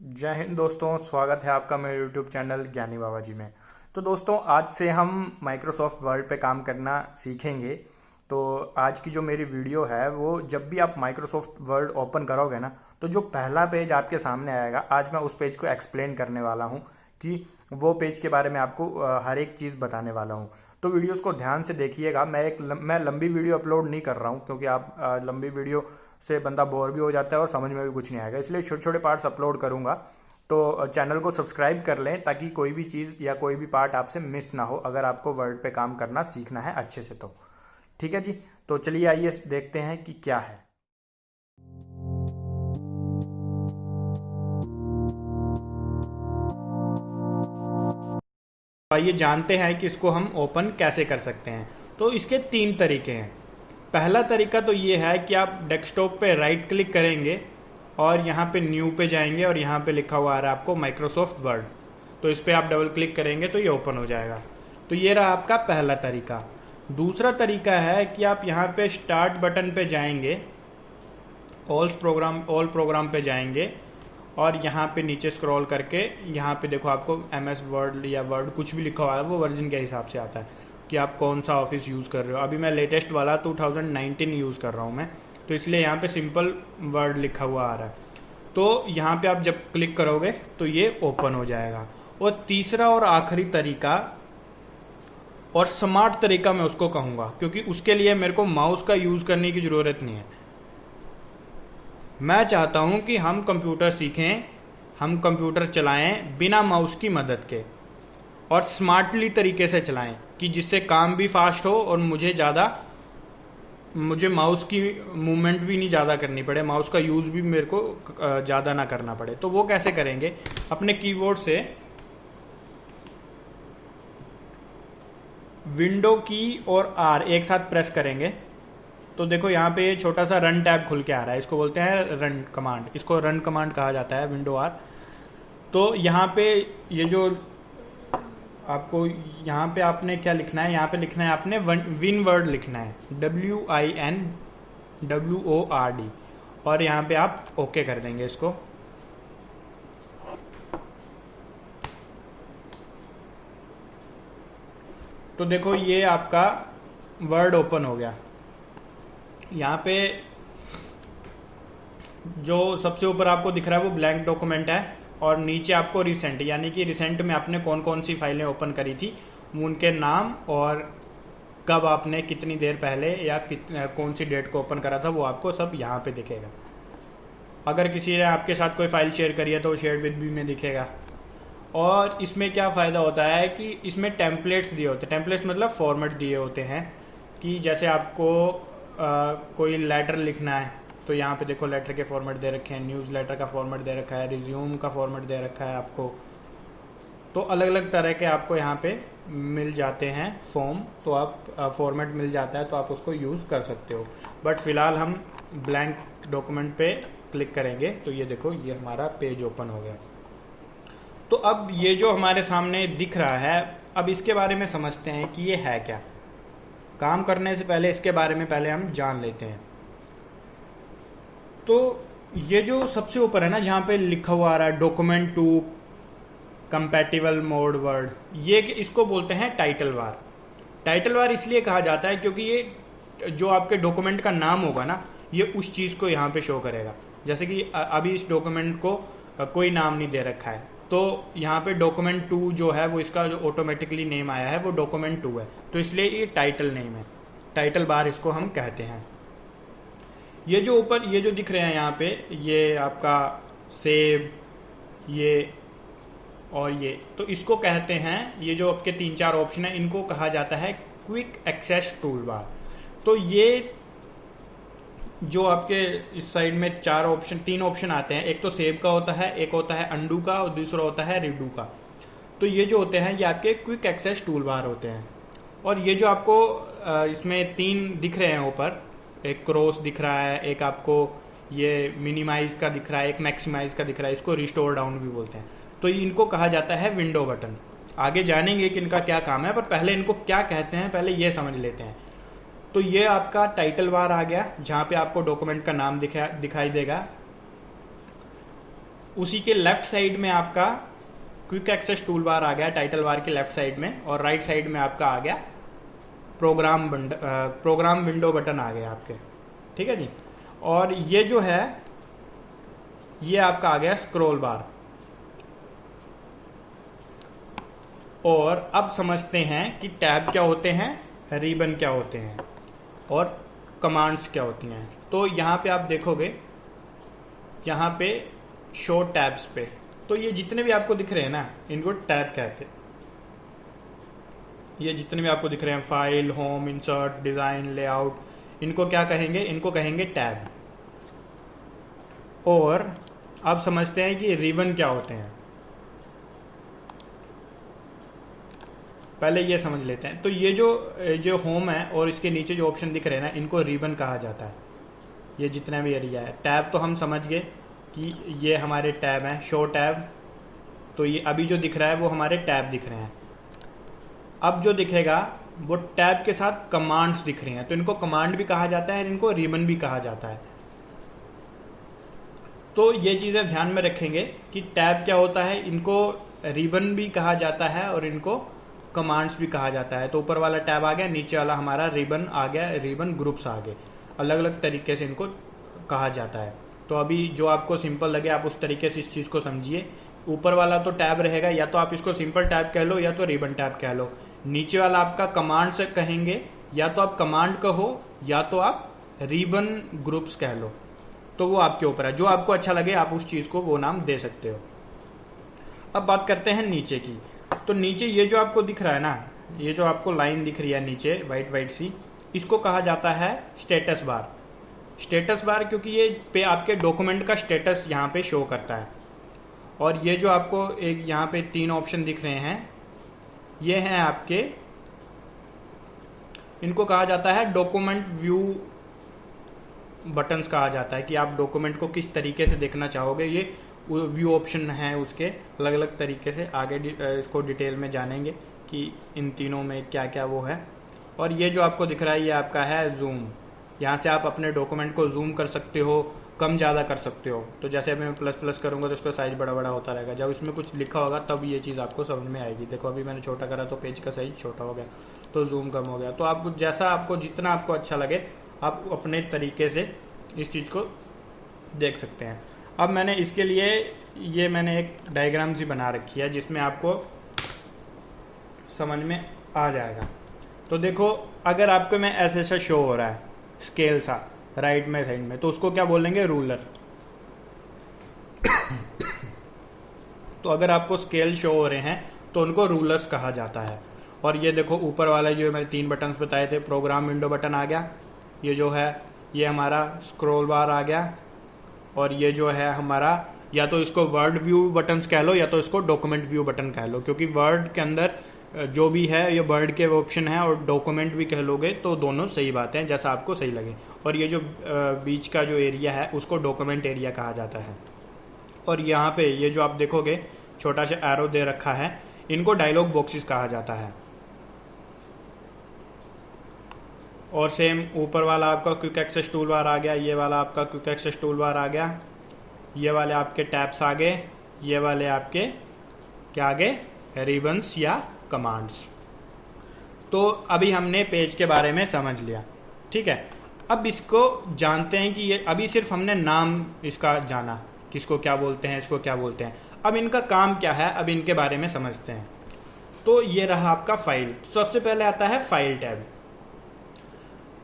जय हिंद दोस्तों, स्वागत है आपका मेरे यूट्यूब चैनल ज्ञानी बाबा जी में। तो दोस्तों, आज से हम माइक्रोसॉफ्ट वर्ड पे काम करना सीखेंगे। तो आज की जो मेरी वीडियो है वो जब भी आप माइक्रोसॉफ्ट वर्ड ओपन करोगे ना, तो जो पहला पेज आपके सामने आएगा, आज मैं उस पेज को एक्सप्लेन करने वाला हूँ कि वो पेज के बारे में आपको हर एक चीज़ बताने वाला हूँ। तो वीडियोस को ध्यान से देखिएगा। मैं लंबी वीडियो अपलोड नहीं कर रहा हूँ, क्योंकि आप लंबी वीडियो से बंदा बोर भी हो जाता है और समझ में भी कुछ नहीं आएगा, इसलिए छोटे छोटे पार्ट्स अपलोड करूंगा। तो चैनल को सब्सक्राइब कर लें ताकि कोई भी चीज़ या कोई भी पार्ट आपसे मिस ना हो, अगर आपको वर्ड पे काम करना सीखना है अच्छे से। तो ठीक है जी, तो चलिए आइए देखते हैं कि क्या है। आइए जानते हैं कि इसको हम ओपन कैसे कर सकते हैं। तो इसके तीन तरीके हैं। पहला तरीका तो ये है कि आप डेस्कटॉप पे राइट क्लिक करेंगे और यहाँ पे न्यू पे जाएंगे और यहाँ पे लिखा हुआ आ रहा है आपको माइक्रोसॉफ्ट वर्ड। तो इस पर आप डबल क्लिक करेंगे तो ये ओपन हो जाएगा। तो ये रहा आपका पहला तरीका। दूसरा तरीका है कि आप यहाँ पे स्टार्ट बटन पे जाएंगे, ऑल प्रोग्राम पे जाएंगे और यहाँ पे नीचे स्क्रॉल करके यहाँ पे देखो आपको MS वर्ड या वर्ड कुछ भी लिखा हुआ है, वो वर्जन के हिसाब से आता है कि आप कौन सा ऑफिस यूज़ कर रहे हो। अभी मैं लेटेस्ट वाला 2019 यूज़ कर रहा हूँ मैं, तो इसलिए यहाँ पे सिंपल वर्ड लिखा हुआ आ रहा है। तो यहाँ पे आप जब क्लिक करोगे तो ये ओपन हो जाएगा। और तीसरा और आखिरी तरीका और स्मार्ट तरीका मैं उसको कहूँगा, क्योंकि उसके लिए मेरे को माउस का यूज़ करने की ज़रूरत नहीं है। मैं चाहता हूं कि हम कंप्यूटर सीखें, हम कंप्यूटर चलाएं बिना माउस की मदद के और स्मार्टली तरीके से चलाएं, कि जिससे काम भी फास्ट हो और मुझे माउस की मूवमेंट भी नहीं ज़्यादा करनी पड़े, माउस का यूज़ भी मेरे को ज़्यादा ना करना पड़े। तो वो कैसे करेंगे? अपने कीबोर्ड से विंडो की और R एक साथ प्रेस करेंगे। तो देखो यहाँ पे ये छोटा सा रन टैब खुल के आ रहा है, इसको बोलते हैं रन कमांड। इसको रन कमांड कहा जाता है, विंडो R। तो यहाँ पे ये जो आपको यहाँ पे आपने क्या लिखना है, यहाँ पे लिखना है आपने विन वर्ड लिखना है, WINWORD, और यहाँ पे आप ओके कर देंगे इसको। तो देखो ये आपका वर्ड ओपन हो गया। यहाँ पे जो सबसे ऊपर आपको दिख रहा है वो ब्लैंक डॉक्यूमेंट है, और नीचे आपको रिसेंट, यानी कि रिसेंट में आपने कौन कौन सी फाइलें ओपन करी थी, उनके नाम और कब आपने कितनी देर पहले या कौन सी डेट को ओपन करा था, वो आपको सब यहाँ पे दिखेगा। अगर किसी ने आपके साथ कोई फाइल शेयर करी है तो शेयर विद भी में दिखेगा। और इसमें क्या फ़ायदा होता है कि इसमें टेम्पलेट्स दिए होते हैं। टेम्पलेट्स मतलब फॉर्मेट दिए होते हैं, कि जैसे आपको कोई लेटर लिखना है तो यहाँ पे देखो लेटर के फॉर्मेट दे रखे हैं, न्यूज़ लेटर का फॉर्मेट दे रखा है, रिज्यूम का फॉर्मेट दे रखा है आपको। तो अलग अलग तरह के आपको यहाँ पे मिल जाते हैं फॉर्म, तो आप फॉर्मेट मिल जाता है तो आप उसको यूज़ कर सकते हो। बट फिलहाल हम ब्लैंक डॉक्यूमेंट पे क्लिक करेंगे तो ये देखो ये हमारा पेज ओपन हो गया। तो अब ये जो हमारे सामने दिख रहा है, अब इसके बारे में समझते हैं कि ये है क्या। काम करने से पहले इसके बारे में पहले हम जान लेते हैं। तो ये जो सबसे ऊपर है ना, जहाँ पे लिखा हुआ आ रहा है document to compatible mode word, ये इसको बोलते हैं टाइटल बार। टाइटल बार इसलिए कहा जाता है क्योंकि ये जो आपके डॉक्यूमेंट का नाम होगा ना, ये उस चीज़ को यहाँ पे शो करेगा। जैसे कि अभी इस डॉक्यूमेंट को कोई नाम नहीं दे रखा है, तो यहाँ पे डॉक्यूमेंट 2 जो है वो इसका जो ऑटोमेटिकली नेम आया है वो डॉक्यूमेंट 2 है, तो इसलिए ये टाइटल नेम है, टाइटल बार इसको हम कहते हैं। ये जो ऊपर ये जो दिख रहे हैं यहाँ पे, ये आपका सेव, ये और ये, तो इसको कहते हैं, ये जो आपके 3-4 ऑप्शन है इनको कहा जाता है क्विक एक्सेस टूल बार। तो ये जो आपके इस साइड में 3 ऑप्शन आते हैं, एक तो सेव का होता है, एक होता है अंडू का और दूसरा होता है रिडू का। तो ये जो होते हैं ये आपके क्विक एक्सेस टूल बार होते हैं। और ये जो आपको इसमें 3 दिख रहे हैं ऊपर, एक क्रॉस दिख रहा है, एक आपको ये मिनिमाइज का दिख रहा है, एक मैक्सिमाइज का दिख रहा है, इसको रिस्टोर डाउन भी बोलते हैं। तो इनको कहा जाता है विंडो बटन। आगे जानेंगे कि इनका क्या काम है, पर पहले इनको क्या कहते हैं पहले ये समझ लेते हैं। तो ये आपका टाइटल बार आ गया, जहाँ पे आपको डॉक्यूमेंट का नाम दिखाई देगा। उसी के लेफ्ट साइड में आपका क्विक एक्सेस टूल बार आ गया टाइटल बार के लेफ्ट साइड में, और राइट साइड में आपका आ गया प्रोग्राम विंडो बटन आ गया आपके, ठीक है जी। और ये जो है ये आपका आ गया स्क्रॉल बार। और अब समझते हैं कि टैब क्या होते हैं, रिबन क्या होते हैं और कमांड्स क्या होती हैं। तो यहाँ पे आप देखोगे, यहाँ पे शो टैब्स पे, तो ये जितने भी आपको दिख रहे हैं ना, इनको टैब कहते हैं। ये जितने भी आपको दिख रहे हैं, file, home, insert, design, layout, इनको क्या कहेंगे, इनको कहेंगे टैब। और अब समझते हैं कि रिबन क्या होते हैं। पहले ये समझ लेते हैं। तो ये जो होम है और इसके नीचे जो ऑप्शन दिख रहे हैं ना, इनको रिबन कहा जाता है। ये जितना भी एरिया है, टैब तो हम समझ गए कि ये हमारे टैब हैं, शो टैब। तो ये अभी जो दिख रहा है वो हमारे टैब दिख रहे हैं। अब जो दिखेगा वो टैब के साथ कमांड्स दिख रही हैं, तो इनको कमांड भी कहा जाता है, इनको रिबन भी कहा जाता है। तो ये चीजें ध्यान में रखेंगे कि टैब क्या होता है, इनको रिबन भी कहा जाता है और इनको कमांड्स भी कहा जाता है। तो ऊपर वाला टैब आ गया, नीचे वाला हमारा रिबन आ गया, रिबन ग्रुप्स आ गए। अलग अलग तरीके से इनको कहा जाता है। तो अभी जो आपको सिंपल लगे आप उस तरीके से इस चीज को समझिए। ऊपर वाला तो टैब रहेगा, या तो आप इसको सिंपल टैब कह लो या तो रिबन टैब कह लो। नीचे वाला आपका कमांड से कहेंगे, या तो आप कमांड कहो या तो आप रिबन ग्रुप्स कह लो। तो वो आपके ऊपर है, जो आपको अच्छा लगे आप उस चीज को वो नाम दे सकते हो। अब बात करते हैं नीचे की। तो नीचे ये जो आपको दिख रहा है ना, ये जो आपको लाइन दिख रही है नीचे वाइट वाइट सी, इसको कहा जाता है स्टेटस बार। स्टेटस बार क्योंकि ये पे आपके डॉक्यूमेंट का स्टेटस यहाँ पे शो करता है। और ये जो आपको एक यहाँ पे 3 ऑप्शन दिख रहे हैं, ये हैं आपके, इनको कहा जाता है डॉक्यूमेंट व्यू बटन्स कहा जाता है, कि आप डॉक्यूमेंट को किस तरीके से देखना चाहोगे। ये व्यू ऑप्शन है, उसके अलग अलग तरीके से आगे इसको डिटेल में जानेंगे कि इन तीनों में क्या क्या वो है। और ये जो आपको दिख रहा है ये आपका है जूम। यहाँ से आप अपने डॉक्यूमेंट को जूम कर सकते हो, कम ज़्यादा कर सकते हो। तो जैसे अभी मैं प्लस प्लस करूँगा तो इसका साइज बड़ा बड़ा होता रहेगा। जब इसमें कुछ लिखा होगा तब ये चीज़ आपको समझ में आएगी। देखो अभी मैंने छोटा करा तो पेज का साइज छोटा हो गया, तो जूम कम हो गया। तो आपको जैसा आपको जितना आपको अच्छा लगे आप अपने तरीके से इस चीज़ को देख सकते हैं। अब मैंने इसके लिए ये मैंने एक डायग्राम सी बना रखी है जिसमें आपको समझ में आ जाएगा। तो देखो अगर आपको में ऐसा शो हो रहा है स्केल सा राइट में साइड में, तो उसको क्या बोलेंगे, रूलर। तो अगर आपको स्केल शो हो रहे हैं तो उनको रूलर्स कहा जाता है। और ये देखो ऊपर वाला जो मैंने 3 बटन्स बताए थे, प्रोग्राम विंडो बटन आ गया, ये जो है ये हमारा स्क्रॉल बार आ गया, और ये जो है हमारा, या तो इसको वर्ड व्यू बटन्स कह लो या तो इसको डॉक्यूमेंट व्यू बटन कह लो, क्योंकि वर्ड के अंदर जो भी है ये वर्ड के ऑप्शन है, और डॉक्यूमेंट भी कह लोगे तो दोनों सही बातें हैं, जैसा आपको सही लगे। और ये जो बीच का जो एरिया है उसको डॉक्यूमेंट एरिया कहा जाता है। और यहाँ पे ये जो आप देखोगे छोटा सा एरो दे रखा है, इनको डायलॉग बॉक्सेस कहा जाता है। और सेम ऊपर वाला आपका क्विक एक्सेस टूल बार आ गया, ये वाला आपका क्विक एक्सेस टूल बार आ गया, ये वाले आपके टैब्स आ गए, ये वाले आपके क्या आ गए, रिबन्स या कमांड्स। तो अभी हमने पेज के बारे में समझ लिया, ठीक है। अब इसको जानते हैं कि ये अभी सिर्फ हमने नाम इसका जाना, किसको क्या बोलते हैं, इसको क्या बोलते हैं। अब इनका काम क्या है, अब इनके बारे में समझते हैं। तो ये रहा आपका फाइल। सबसे पहले आता है file tab.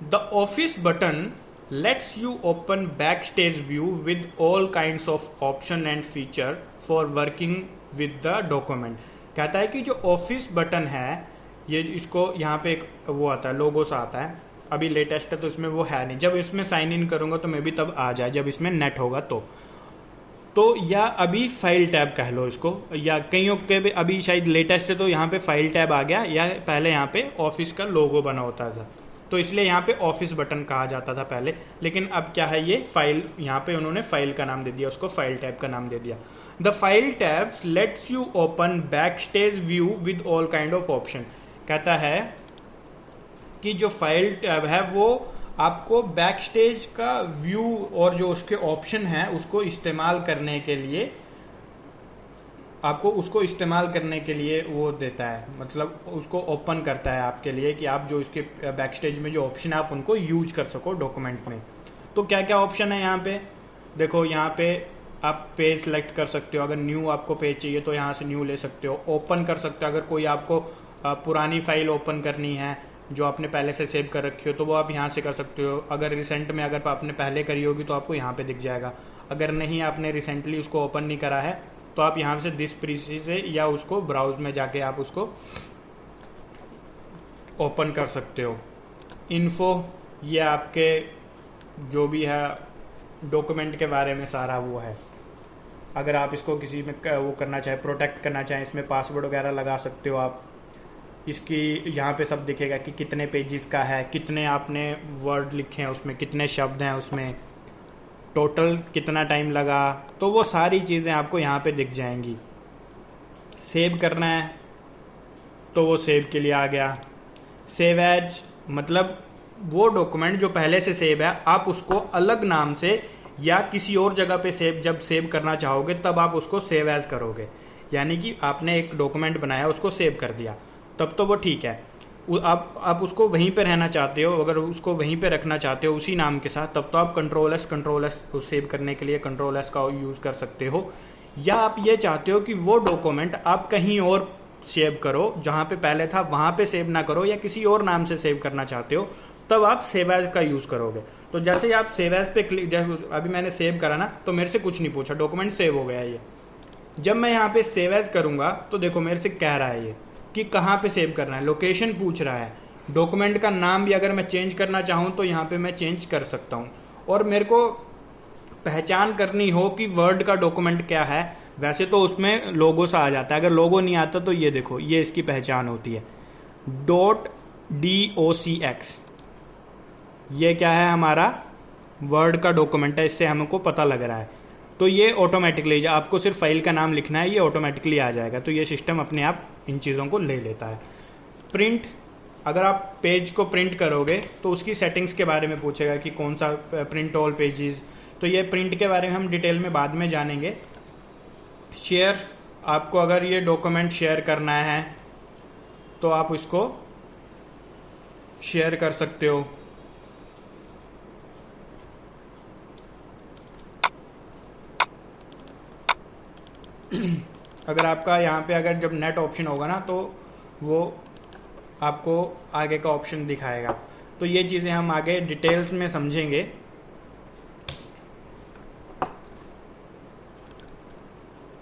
The office button lets you open backstage view with all kinds of option and feature for working with the document। कहता है कि जो ऑफिस बटन है ये, इसको यहाँ पे एक वो आता है, लोगो सा आता है। अभी लेटेस्ट है तो इसमें वो है नहीं, जब इसमें साइन इन करूंगा तो मे भी तब आ जाए, जब इसमें नेट होगा तो या अभी फाइल टैब कह लो इसको, या कईयों के भी अभी शायद लेटेस्ट है तो यहाँ पे फाइल टैब आ गया, या पहले यहाँ पे ऑफिस का लोगो बना होता था तो इसलिए यहाँ पे ऑफिस बटन कहा जाता था पहले। लेकिन अब क्या है, ये फाइल, यहाँ पे उन्होंने फाइल का नाम दे दिया, उसको फाइल टैब का नाम दे दिया। The file tabs let's you open back stage view with all kind of option. कहता है कि जो फाइल टैब है वो आपको बैक स्टेज का व्यू और जो उसके ऑप्शन है उसको इस्तेमाल करने के लिए आपको उसको इस्तेमाल करने के लिए वो देता है, मतलब उसको ओपन करता है आपके लिए कि आप जो इसके बैक स्टेज में जो ऑप्शन है आप उनको यूज कर सको डॉक्यूमेंट में। तो क्या क्या ऑप्शन है यहाँ पे देखो, यहाँ पे आप पेज सेलेक्ट कर सकते हो, अगर न्यू आपको पेज चाहिए तो यहाँ से न्यू ले सकते हो। ओपन कर सकते हो, अगर कोई आपको पुरानी फाइल ओपन करनी है जो आपने पहले से सेव कर रखी हो तो वो आप यहाँ से कर सकते हो। अगर रिसेंट में अगर आपने पहले करी होगी तो आपको यहाँ पे दिख जाएगा। अगर नहीं आपने रिसेंटली उसको ओपन नहीं करा है तो आप यहाँ से दिस प्रीसी से या उसको ब्राउज में जाके आप उसको ओपन कर सकते हो। इन्फो, ये आपके जो भी है डॉक्यूमेंट के बारे में सारा वो है। अगर आप इसको किसी में वो करना चाहे, प्रोटेक्ट करना चाहें, इसमें पासवर्ड वगैरह लगा सकते हो आप। इसकी यहाँ पे सब दिखेगा कि कितने पेजेस का है, कितने आपने वर्ड लिखे हैं उसमें, कितने शब्द हैं उसमें, टोटल कितना टाइम लगा, तो वो सारी चीज़ें आपको यहाँ पे दिख जाएंगी। सेव करना है तो वो सेव के लिए आ गया। सेव एज मतलब वो डॉक्यूमेंट जो पहले से सेव है आप उसको अलग नाम से या किसी और जगह पे जब सेव करना चाहोगे तब आप उसको सेव एज करोगे। यानी कि आपने एक डॉक्यूमेंट बनाया उसको सेव कर दिया तब तो वो ठीक है। आप उसको वहीं पे रहना चाहते हो, अगर उसको वहीं पे रखना चाहते हो उसी नाम के साथ, तब तो आप कंट्रोल एस को सेव करने के लिए कंट्रोल एस का यूज़ कर सकते हो। या आप ये चाहते हो कि वो डॉक्यूमेंट आप कहीं और सेव करो, जहाँ पे पहले था वहाँ पे सेव ना करो, या किसी और नाम से सेव करना चाहते हो, तब आप सेव एज का यूज़ करोगे। तो जैसे ही आप सेव एज पे क्लिक, अभी मैंने सेव करा ना तो मेरे से कुछ नहीं पूछा, डॉक्यूमेंट सेव हो गया ये। जब मैं यहाँ पे सेव एज करूँगा तो देखो मेरे से कह रहा है ये कि कहाँ पे सेव करना है, लोकेशन पूछ रहा है। डॉक्यूमेंट का नाम भी अगर मैं चेंज करना चाहूँ तो यहाँ पे मैं चेंज कर सकता हूँ। और मेरे को पहचान करनी हो कि वर्ड का डॉक्यूमेंट क्या है, वैसे तो उसमें लोगो सा आ जाता है, अगर लोगो नहीं आता तो ये देखो ये इसकी पहचान होती है, .docx। ये क्या है, हमारा वर्ड का डॉक्यूमेंट है, इससे हमको पता लग रहा है। तो ये ऑटोमेटिकली, आपको सिर्फ फाइल का नाम लिखना है, ये ऑटोमेटिकली आ जाएगा। तो ये सिस्टम अपने आप इन चीज़ों को ले लेता है। प्रिंट, अगर आप पेज को प्रिंट करोगे तो उसकी सेटिंग्स के बारे में पूछेगा कि कौन सा प्रिंट ऑल पेजेस। तो ये प्रिंट के बारे में हम डिटेल में बाद में जानेंगे। शेयर, आपको अगर ये डॉक्यूमेंट शेयर करना है तो आप इसको शेयर कर सकते हो। अगर आपका यहाँ पे अगर जब नेट ऑप्शन होगा ना तो वो आपको आगे का ऑप्शन दिखाएगा। तो ये चीज़ें हम आगे डिटेल्स में समझेंगे।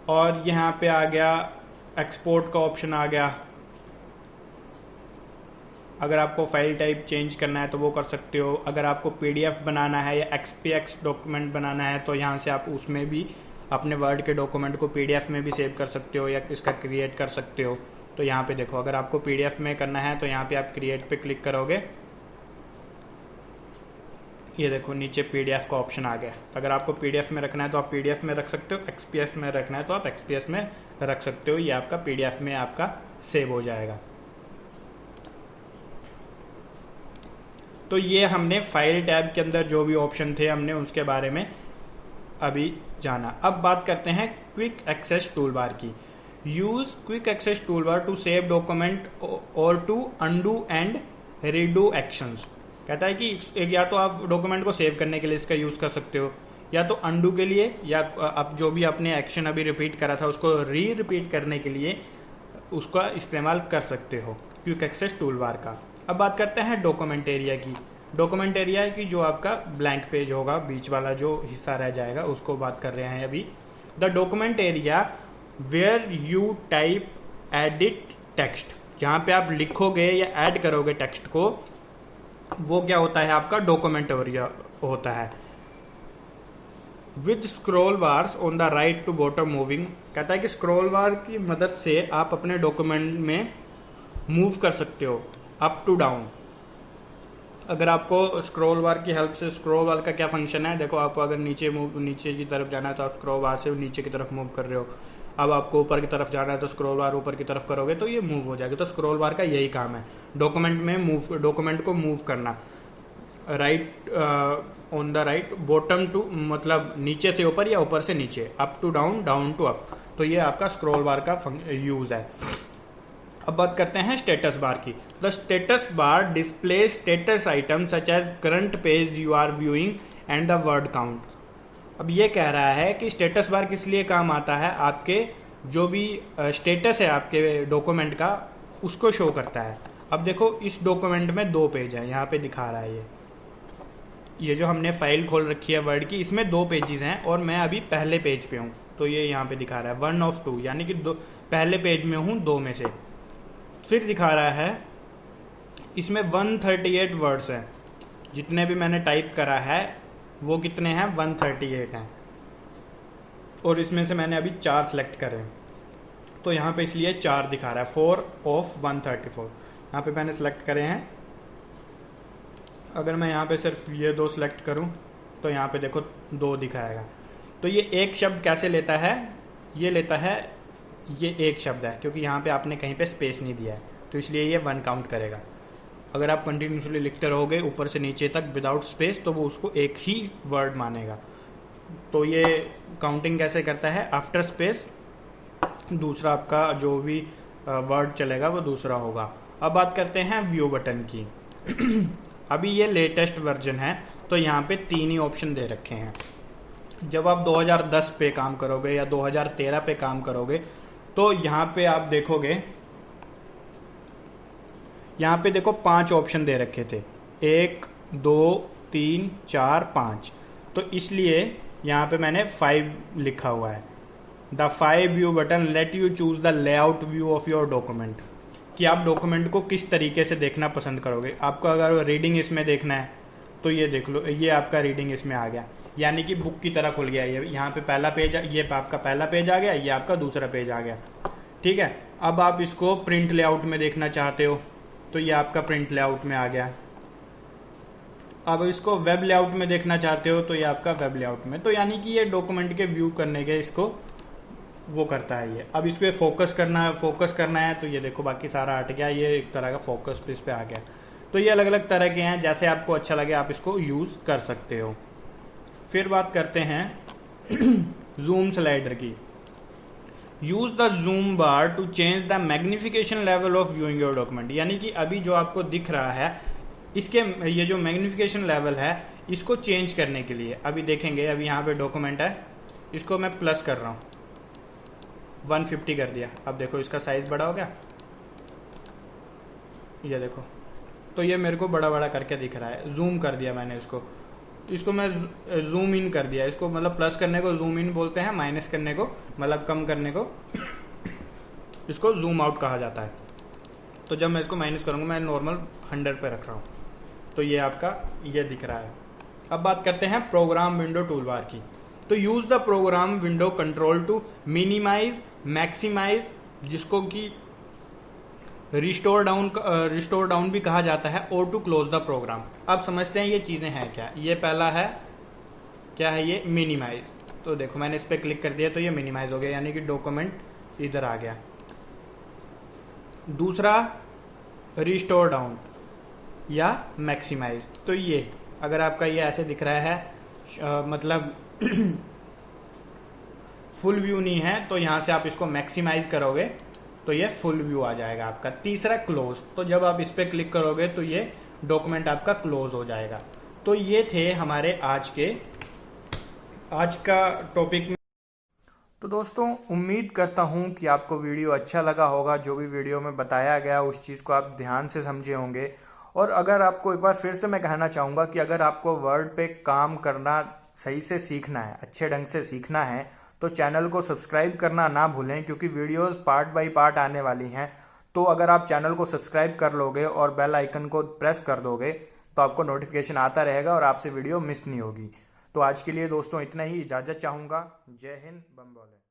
और यहाँ पे आ गया एक्सपोर्ट का ऑप्शन आ गया। अगर आपको फाइल टाइप चेंज करना है तो वो कर सकते हो। अगर आपको पीडीएफ बनाना है या एक्सपीएक्स डॉक्यूमेंट बनाना है तो यहाँ से आप उसमें भी अपने वर्ड के डॉक्यूमेंट को पीडीएफ में भी सेव कर सकते हो या इसका क्रिएट कर सकते हो। तो यहाँ पे देखो, अगर आपको पीडीएफ में करना है तो यहाँ पे आप क्रिएट पे क्लिक करोगे, ये देखो नीचे पीडीएफ का ऑप्शन आ गया। अगर आपको पीडीएफ में रखना है तो आप पीडीएफ में रख सकते हो, एक्सपीएस में रखना है तो आप एक्सपीएस में रख सकते हो। ये आपका पीडीएफ में आपका सेव हो जाएगा। तो ये हमने फाइल टैब के अंदर जो भी ऑप्शन थे हमने उसके बारे में अभी जाना। अब बात करते हैं क्विक एक्सेस टूलबार की। Use quick access toolbar to save document और to undo and redo actions. कहता है कि या तो आप डॉक्यूमेंट को सेव करने के लिए इसका यूज कर सकते हो, या तो अंडू के लिए, या आप जो भी आपने एक्शन अभी रिपीट करा था उसको रिपीट करने के लिए उसका इस्तेमाल कर सकते हो क्विक एक्सेस टूलबार का। अब बात करते हैं डॉक्यूमेंट एरिया की। डॉक्यूमेंट एरिया है कि जो आपका ब्लैंक पेज होगा, बीच वाला जो हिस्सा रह जाएगा उसको बात कर रहे हैं अभी। The document area where you type edit text, जहाँ पे आप लिखोगे या ऐड करोगे टेक्स्ट को, वो क्या होता है आपका डॉक्यूमेंट एरिया होता है। With scroll bars on the right to bottom moving, कहता है कि स्क्रॉल बार की मदद से आप अपने डॉक्यूमेंट में मूव कर सकते हो अप टू डाउन। अगर आपको स्क्रॉल बार की हेल्प से, स्क्रॉल बार का क्या फंक्शन है देखो, आपको अगर नीचे की तरफ जाना है तो आप स्क्रॉल बार से नीचे की तरफ मूव कर रहे हो। अब आपको ऊपर की तरफ जाना है तो स्क्रॉल बार ऊपर की तरफ करोगे तो ये मूव हो जाएगा। तो स्क्रॉल बार का यही काम है, डॉक्यूमेंट में डॉक्यूमेंट को मूव करना। Right on the right, bottom to मतलब नीचे से ऊपर या ऊपर से नीचे, up to down, down to up. तो ये आपका स्क्रॉल बार का यूज है। अब बात करते हैं स्टेटस बार की। The status bar display status item such as current page you are viewing and the word count. अब ये कह रहा है कि स्टेटस बार किस लिए काम आता है, आपके जो भी स्टेटस है आपके डॉक्यूमेंट का उसको शो करता है। अब देखो इस डॉक्यूमेंट में 2 पेज है, यहाँ पे दिखा रहा है ये जो हमने फाइल खोल रखी है वर्ड की, इसमें 2 पेजेस हैं और मैं अभी पहले पेज पे हूँ, तो ये यहाँ पे दिखा रहा है 1 of 2, यानी कि पहले पेज में हूँ 2 में से। फिर दिखा रहा है इसमें 138 वर्ड्स हैं, जितने भी मैंने टाइप करा है वो कितने हैं, 138 हैं, और इसमें से मैंने अभी 4 सेलेक्ट करे हैं, तो यहाँ पे इसलिए 4 दिखा रहा है, 4 of 134। यहाँ पे मैंने सेलेक्ट करे हैं। अगर मैं यहाँ पे सिर्फ ये 2 सेलेक्ट करूँ तो यहाँ पे देखो 2 दिखाएगा। तो ये एक शब्द कैसे लेता है, ये लेता है, ये एक शब्द है क्योंकि यहाँ पे आपने कहीं पे स्पेस नहीं दिया है, तो इसलिए ये 1 काउंट करेगा। अगर आप कंटिन्यूसली लिखते रहोगे ऊपर से नीचे तक विदाउट स्पेस, तो वो उसको एक ही वर्ड मानेगा। तो ये काउंटिंग कैसे करता है, आफ्टर स्पेस दूसरा आपका जो भी वर्ड चलेगा वो दूसरा होगा। अब बात करते हैं व्यू बटन की। अभी ये लेटेस्ट वर्जन है, तो यहाँ पे 3 ही ऑप्शन दे रखे हैं। जब आप 2010 पे काम करोगे या 2013 पे काम करोगे तो यहाँ पे आप देखोगे, यहाँ पे देखो 5 ऑप्शन दे रखे थे, 1 2 3 4 5, तो इसलिए यहाँ पे मैंने 5 लिखा हुआ है। The 5 view button let you choose the layout view of your document, कि आप डॉक्यूमेंट को किस तरीके से देखना पसंद करोगे। आपको अगर रीडिंग इसमें देखना है तो ये देख लो, ये आपका रीडिंग इसमें आ गया, यानी कि बुक की तरह खुल गया। ये यहाँ पे पहला पेज, ये आपका पहला पेज आ गया, ये आपका दूसरा पेज आ गया, ठीक है। अब आप इसको प्रिंट लेआउट में देखना चाहते हो तो ये आपका प्रिंट लेआउट में आ गया। अब इसको वेब लेआउट में देखना चाहते हो तो ये आपका वेब लेआउट में। तो यानी कि ये डॉक्यूमेंट के व्यू करने के इसको वो करता है ये। अब इस पर फोकस करना है तो ये देखो बाकी सारा हट गया, ये एक तरह का फोकस इस पे आ गया। तो ये अलग अलग तरह के हैं, जैसे आपको अच्छा लगे आप इसको यूज़ कर सकते हो। फिर बात करते हैं जूम स्लाइडर की। Use the zoom bar to change the magnification level of viewing your document, यानी कि अभी जो आपको दिख रहा है इसके ये जो मैग्निफिकेशन लेवल है इसको चेंज करने के लिए अभी देखेंगे। अभी यहाँ पे डॉक्यूमेंट है, इसको मैं प्लस कर रहा हूँ, 150 कर दिया। अब देखो इसका साइज बड़ा हो गया, ये देखो, तो ये मेरे को बड़ा बड़ा करके दिख रहा है। जूम कर दिया मैंने इसको मैं जूम इन कर दिया। इसको मतलब प्लस करने को जूम इन बोलते हैं, माइनस करने को मतलब कम करने को इसको जूम आउट कहा जाता है। तो जब मैं इसको माइनस करूँगा, मैं नॉर्मल 100 पे रख रहा हूँ, तो ये आपका ये दिख रहा है। अब बात करते हैं प्रोग्राम विंडो टूल बार की। तो use the program window control to minimize maximize, जिसको कि रिस्टोर डाउन भी कहा जाता है, और टू क्लोज द प्रोग्राम। अब समझते हैं ये चीज़ें हैं क्या। ये पहला है, क्या है ये, मिनिमाइज। तो देखो मैंने इस पर क्लिक कर दिया तो ये मिनिमाइज हो गया, यानी कि डॉक्यूमेंट इधर आ गया। दूसरा रिस्टोर डाउन या मैक्सिमाइज, तो ये अगर आपका ये ऐसे दिख रहा है मतलब फुल व्यू नहीं है, तो यहाँ से आप इसको मैक्सिमाइज करोगे तो ये फुल व्यू आ जाएगा आपका। तीसरा क्लोज, तो जब आप इस पर क्लिक करोगे तो ये डॉक्यूमेंट आपका क्लोज हो जाएगा। तो ये थे हमारे आज का टॉपिक में। तो दोस्तों उम्मीद करता हूँ कि आपको वीडियो अच्छा लगा होगा। जो भी वीडियो में बताया गया उस चीज़ को आप ध्यान से समझे होंगे। और अगर आपको एक बार फिर से मैं कहना चाहूँगा कि अगर आपको वर्ड पे काम करना सही से सीखना है, अच्छे ढंग से सीखना है, तो चैनल को सब्सक्राइब करना ना भूलें, क्योंकि वीडियोस पार्ट बाय पार्ट आने वाली हैं। तो अगर आप चैनल को सब्सक्राइब कर लोगे और बेल आइकन को प्रेस कर दोगे तो आपको नोटिफिकेशन आता रहेगा और आपसे वीडियो मिस नहीं होगी। तो आज के लिए दोस्तों इतना ही, इजाज़त चाहूँगा। जय हिंद, बम भोले।